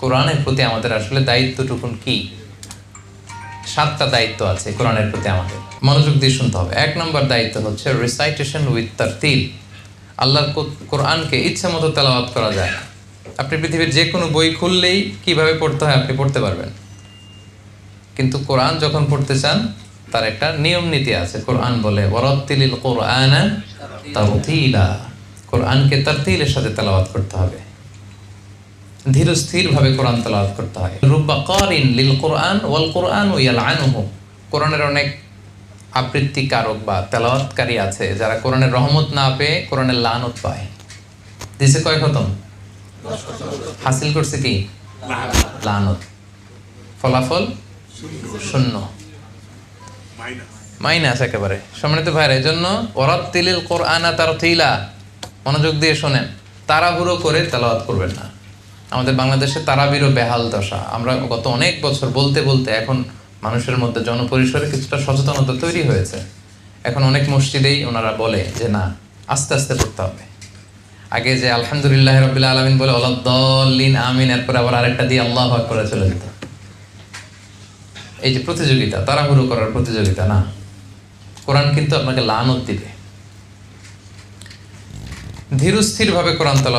কোরআনের প্রতি আমাদের আসলে দায়িত্বটুকুন কি? 7টা দায়িত্ব আছে কোরআনের প্রতি আমাদের, মনোযোগ দিয়ে শুনতে হবে। 1 নম্বর দায়িত্ব হচ্ছে রিসাইটেশন উইথ তারতিল। আল্লাহর কোরআনকে ইচ্ছা মতো তেলাওয়াত করা যায় না। আপনি পৃথিবীর যে কোনো বই খুললেই কিভাবে পড়তে হয় আপনি পড়তে পারবেন, কিন্তু কোরআন যখন পড়তে চান তার একটা নিয়ম নীতি আছে। কোরআন বলে ওয়ারাত্তিলিল কোরআনা তারতিলা, কোরআনকে তারতিলের সাথে তেলাওয়াত করতে হবে, ধীর স্থির ভাবে কোরআন তেলাওয়াত করতে হয়। রুব্বা কারিন লিল কোরআন ওয়াল কোরআন ইয়ালআনুহু, কোরআনের অনেক আবৃত্তি কারক বা তেলাওয়াতকারী আছে যারা কোরআনের রহমত না পেয়ে কোরআনের লানত পায়। দিছে কয় খতম? হাসিল করছে কি? লানত। ফলাফল শূন্য, মাইনাস একেবারে। সম্মানিত ভাইরা, এই জন্য ওয়ারাত্তিলিল কোরআনা তারতিলা, মনোযোগ দিয়ে শোনেন, তাড়াহুড়ো করে তেলাওয়াত করবেন না। আমাদের বাংলাদেশে তারাবিরও বেহাল দশা। আমরা গত অনেক বছর বলতে বলতে এখন মানুষের মধ্যে জনপরিসরে কিছুটা সচেতনতা তৈরি হয়েছে। এখন অনেক মসজিদেই ওনারা বলে যে না, আস্তে আস্তে পড়তে হবে। আগে যে আলহামদুলিল্লাহ রাব্বিল আলামিন বলে ওয়ালাদ-দাল্লিন আমিন, এরপর আবার আরেকটা দিয়ে আল্লাহু আকবার চলে যেত। এই যে প্রতিযোগিতা, তাড়াহুড়ো করার প্রতিযোগিতা না, কোরআন কিন্তু আপনাকে লানত দিবে। ধীর স্থির ভাবে কোরআন তেলাওয়াত